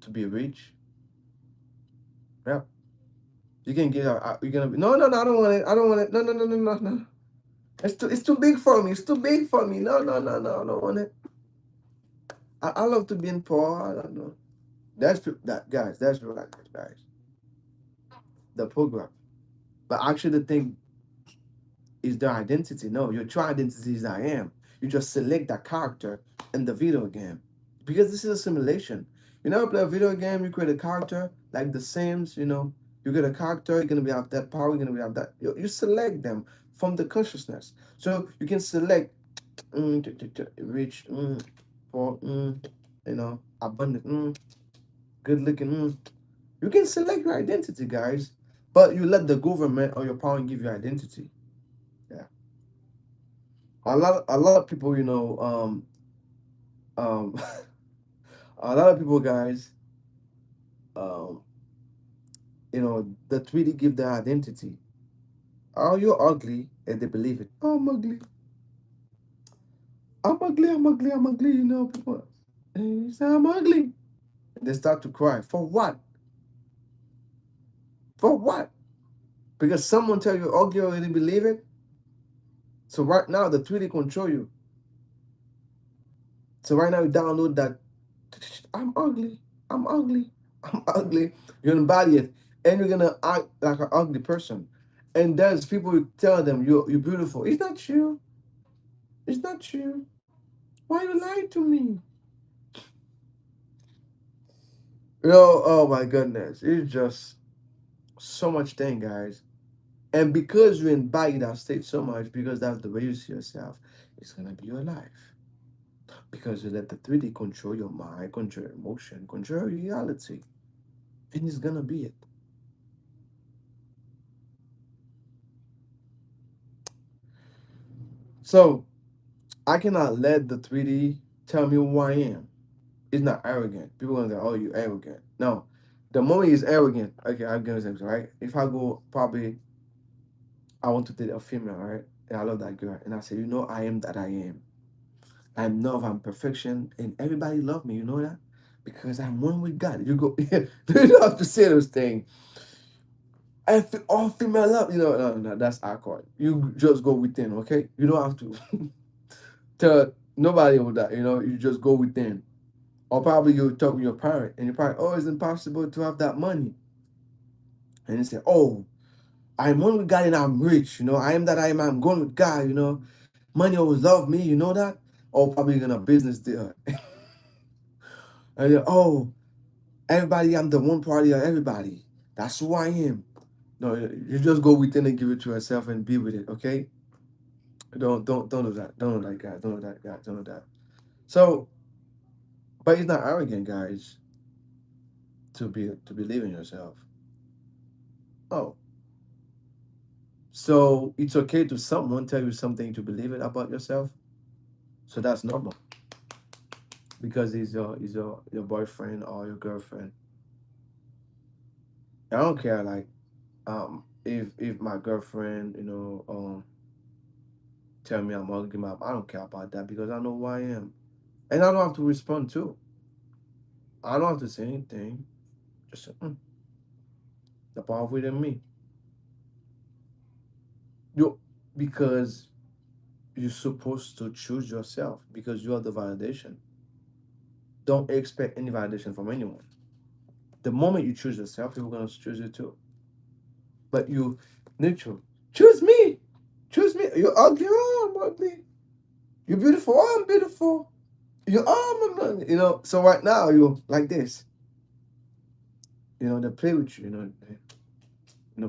to be rich. Yeah, you can get. You're gonna be. No, no, no. I don't want it. I don't want it. No, no, no, no, no, no. It's too big for me. It's too big for me. No, no, no, no. I don't want it. I love to be in poor. I don't know. That guys. That's people like that, guys. The program. But actually, the thing is their identity. No, your true identity is I am. You just select that character in the video game. Because this is a simulation. You never play a video game, you create a character like The Sims, you You get a character, you're gonna be have that power, you're gonna be have that. You select them from the consciousness. So you can select rich, poor, abundant, good looking. You can select your identity, guys, but you let the government or your power give you identity. Yeah, a lot of people, um, a lot of people, guys, um, that really give their identity. Oh, you're ugly, and they believe it. Oh, I'm ugly. I'm ugly. I'm ugly. I'm ugly. People. And you say I'm ugly. And they start to cry. For what? For what? Because someone tell you ugly or they believe it. So right now the 3D control you. So right now you download that. I'm ugly. I'm ugly. I'm ugly. You're gonna body it, and you're gonna act like an ugly person. And there's people who tell them you're beautiful. It's not true. It's not true. Why you lying to me? Oh my goodness. It's just so much thing, guys. And because you embody that state so much, because that's the way you see yourself, it's gonna be your life. Because you let the 3D control your mind, control your emotion, control your reality. And it's gonna be it. So I cannot let the 3D tell me who I am. It's not arrogant. People gonna say, oh, you arrogant. No. The moment he's arrogant, okay, I'm gonna say, right? If I go probably I want to date a female, right? And I love that girl. And I say, I am that I am. I'm love, I'm perfection, and everybody love me. You know that? Because I'm one with God. You go, you don't have to say those things. And all female love, no, that's awkward. You just go within, okay? You don't have to tell nobody with that, you just go within. Or probably you talk with your parent, and your parent, oh, it's impossible to have that money. And you say, oh, I'm one with God and I'm rich, I am that I am, I'm going with God, money always love me, you know that? Or probably you're gonna business deal. And you're, oh, everybody, I'm the one party of everybody. That's who I am. No, you just go within and give it to yourself and be with it, okay? Don't do that. Don't do that, guys. Don't do that, guys. Don't do that. So, but it's not arrogant, guys, to believe in yourself. Oh, so it's okay to someone tell you something to believe it about yourself. So that's normal because he's your boyfriend or your girlfriend. I don't care like if my girlfriend tell me I'm ugly, I don't care about that because I know who I am, and I don't have to respond too. I don't have to say anything. Just say, the power within me. You because you're supposed to choose yourself because you are the validation. Don't expect any validation from anyone. The moment you choose yourself, people are gonna choose you too. But you neutral. Choose me. Choose me. You're ugly. Oh, I'm ugly. You're beautiful. Oh, I'm beautiful. You're I'm not. So right now you're like this. They play with you.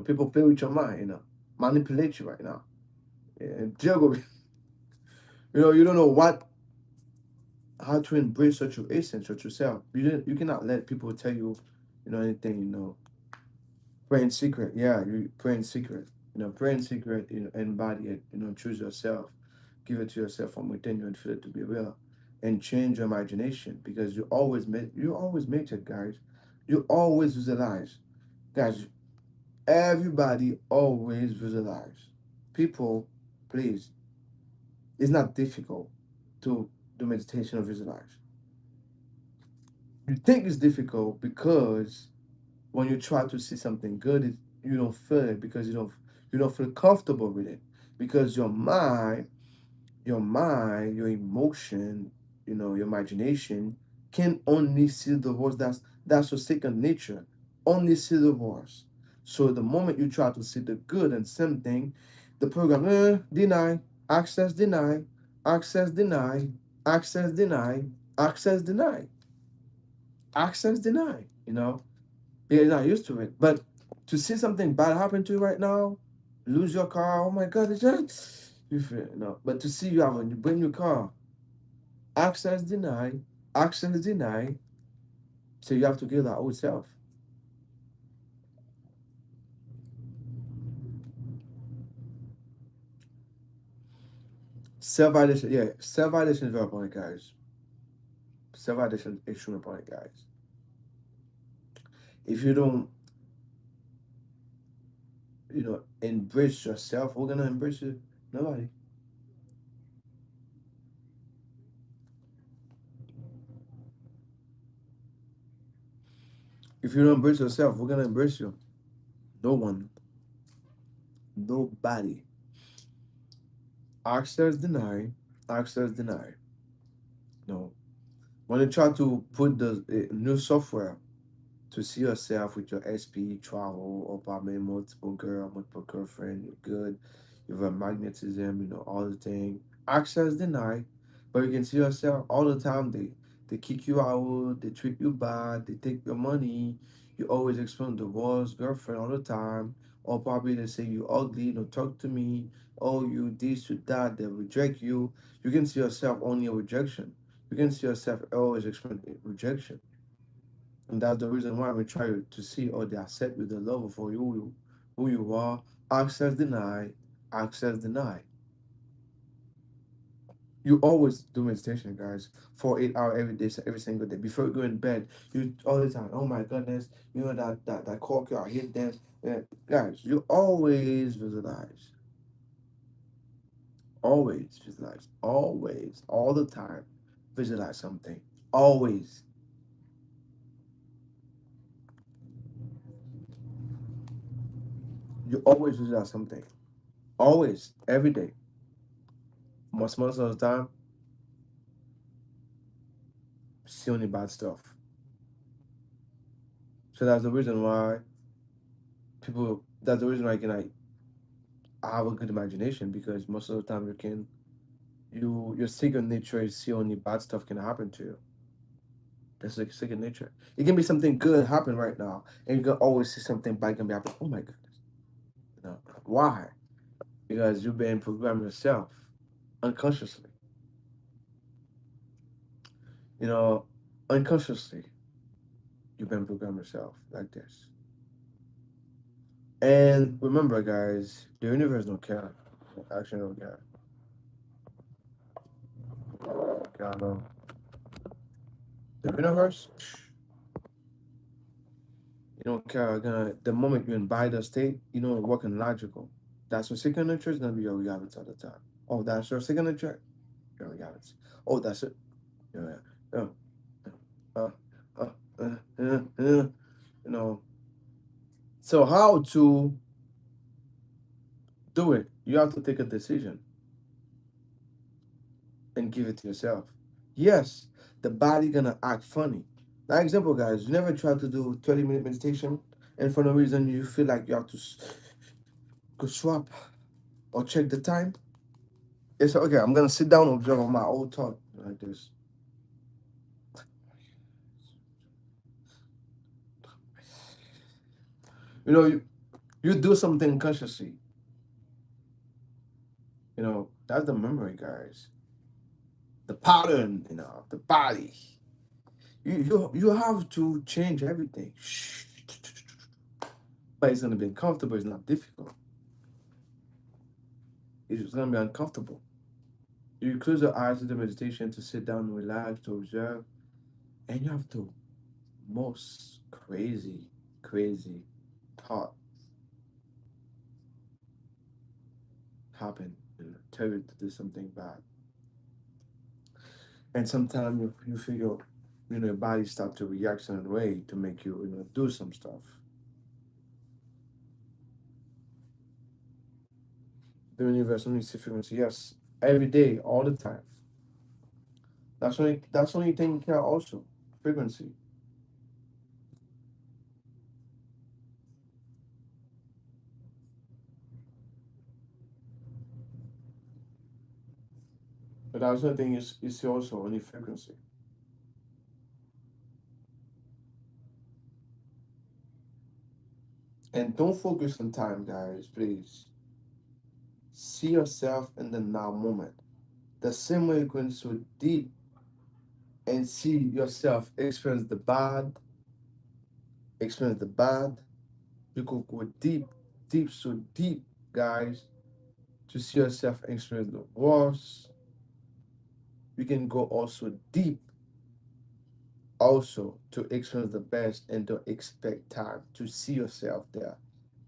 People play with your mind. Manipulate you right now. And juggle. You don't know how to embrace such your essence, such yourself. You cannot let people tell you, anything. Pray in secret. Yeah, you pray in secret. Pray in secret. Embody it. Choose yourself. Give it to yourself from within you and feel it to be real, and change your imagination because you always make it, guys. You always visualize, guys. Everybody always visualize. People, please. It's not difficult to do meditation or visualize. You think it's difficult because when you try to see something good, you don't feel it because you don't feel comfortable with it because your mind, your emotion, your imagination can only see the words that's your second nature. Only see the words. So the moment you try to see the good and same thing, the program deny, access deny, access deny, access deny, access deny, access deny. You're not used to it. But To see something bad happen to you right now, lose your car, oh my god, it's just you feel no. But to see you have a brand new car, access denied, access denied, so you have to kill that old self. Self validation, yeah, self validation is very important, guys. Self validation is extremely important, guys. If you don't, embrace yourself, we're gonna embrace you. Nobody. If you don't embrace yourself, we're gonna embrace you. No one, nobody. Access denied, access denied. No. When you try to put the new software to see yourself with your SP, travel, or probably multiple girl, multiple girlfriend, you're good, you have a magnetism, all the thing. Access denied, but you can see yourself all the time. They kick you out, they treat you bad, they take your money. You always explain divorce, girlfriend all the time, or probably they say you ugly, don't talk to me, oh you this, you that, they reject you. You can see yourself only a rejection. You can see yourself always explain rejection. And that's the reason why we try to see or they accept you, the love for you, who you are. Access denied, access denied. You always do meditation, guys, for 8 hours every day, so every single day. Before you go in bed, you all the time, oh my goodness, that cork, I hate them. Yeah. Guys, you always visualize, always, all the time, visualize something. Always. You always visualize something. Always, every day. Most of the time, see only bad stuff. So that's the reason why that's the reason why I have a good imagination, because most of the time your second nature is see only bad stuff can happen to you. That's like second nature. It can be something good happen right now, and you can always see something bad can be happen. Oh my goodness. Why? Because you've been programmed yourself unconsciously. You know, unconsciously, you've been programmed yourself like this. And remember, guys, the universe don't care. Actually, don't care. God, no. The universe, you don't care. The moment you invite a state, working logical. That's your signature is gonna be your reality all the time. Oh, that's your signature, your reality. Oh, that's it. Yeah, yeah. Uh, uh, uh, uh, uh, you know. So how to do it? You have to take a decision and give it to yourself. Yes, the body gonna act funny. Now, example, guys, you never try to do 20-minute meditation, and for no reason you feel like you have to go swap or check the time. It's okay. I'm gonna sit down and observe my old thought like this. You know, you do something consciously. That's the memory, guys. The pattern, the body. You have to change everything. But it's gonna be uncomfortable. It's not difficult. It's gonna be uncomfortable. You close your eyes to the meditation to sit down and relax, to observe, and you have to most crazy thought happen and tell you to do something bad. And sometimes you feel your body start to react in a way to make you do some stuff. The universe only see frequency, yes, every day, all the time. That's only thing you care also, frequency. But that's the thing is see also only frequency. And don't focus on time, guys, please. See yourself in the now moment. The same way you're going so deep and see yourself experience the bad. You could go deep, deep, so deep, guys, to see yourself experience the worst. You can go also deep, also to experience the best, and don't expect time to see yourself there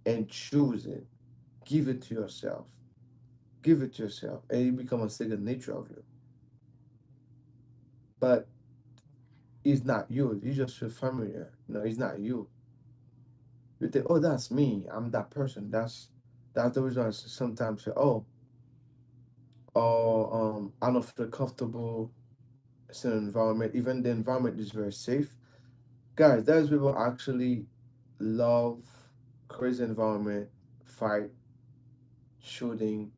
and choose it. Give it to yourself. Give it to yourself, and it become a second nature of you. But it's not you. You just feel familiar. No, it's not you. You think, oh, that's me. I'm that person. That's the reason I sometimes say, I don't feel comfortable in an environment. Even the environment is very safe. Guys, there's people actually love crazy environment, fight, shooting,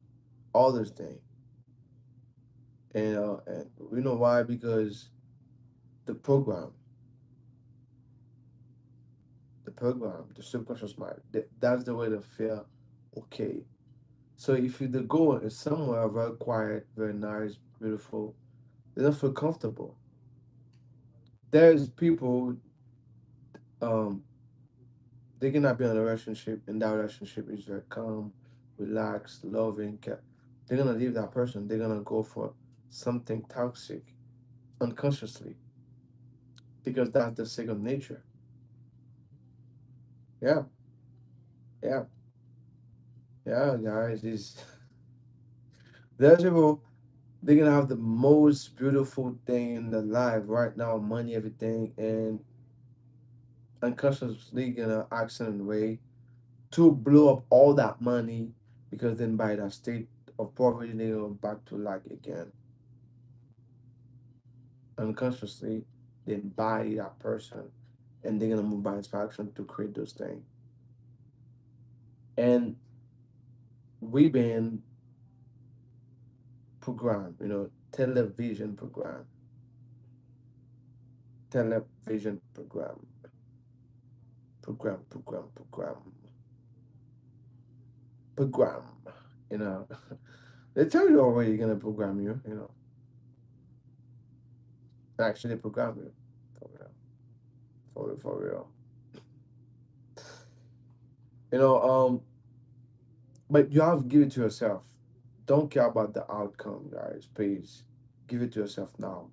all those things. And we know why? Because the program, the subconscious mind, that's the way to feel okay. So if you the go is somewhere very quiet, very nice, beautiful, they don't feel comfortable. There's people um they cannot be in a relationship and that relationship is very calm, relaxed, loving. They're gonna leave that person. They're gonna go for something toxic unconsciously because that's the second nature. Yeah, yeah, yeah, guys. Is there's people they're gonna have the most beautiful thing in their life right now, money, everything, and unconsciously gonna act in a way to blow up all that money because then by that state of poverty they go back to lack again. Unconsciously, then buy that person and they're gonna move by inspiration to create those things. And we've been programmed, television program, program, you know. They tell you already gonna program you, actually program you for real, for real. You know, but you have to give it to yourself. Don't care about the outcome, guys. Please give it to yourself now,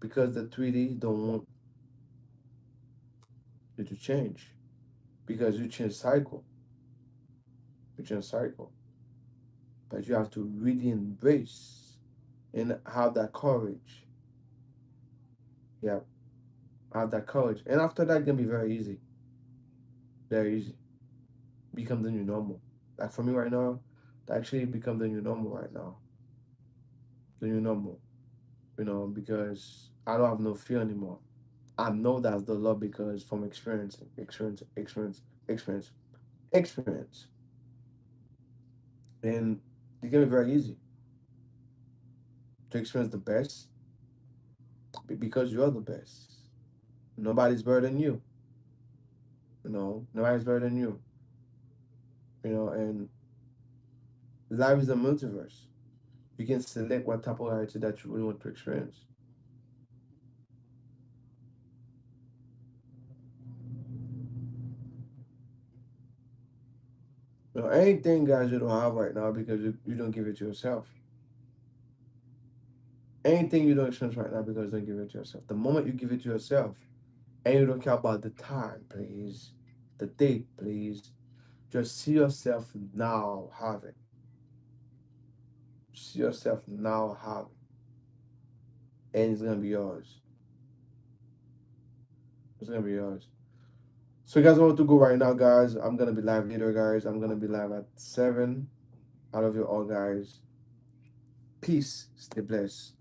because the 3D don't want you to change because you change cycle, you change cycle. But you have to really embrace and have that courage. Yeah, have that courage, and after that, it can be very easy, very easy. Become the new normal. Like for me right now, that actually become the new normal right now, the new normal. Because I don't have no fear anymore. I know that's the love because from experience. And it's gonna be very easy to experience the best because you're the best. Nobody's better than you. Nobody's better than you. And life is a multiverse. You can select what type of reality that you really want to experience. Anything guys you don't have right now because you don't give it to yourself. Anything you don't experience right now because you don't give it to yourself. The moment you give it to yourself and you don't care about the time, please, the date, please, just see yourself now have it. See yourself now have it. And it's gonna be yours. It's gonna be yours. So you guys want to go right now, guys. I'm gonna be live later, guys. I'm gonna be live at 7. I love you all, guys. Peace. Stay blessed.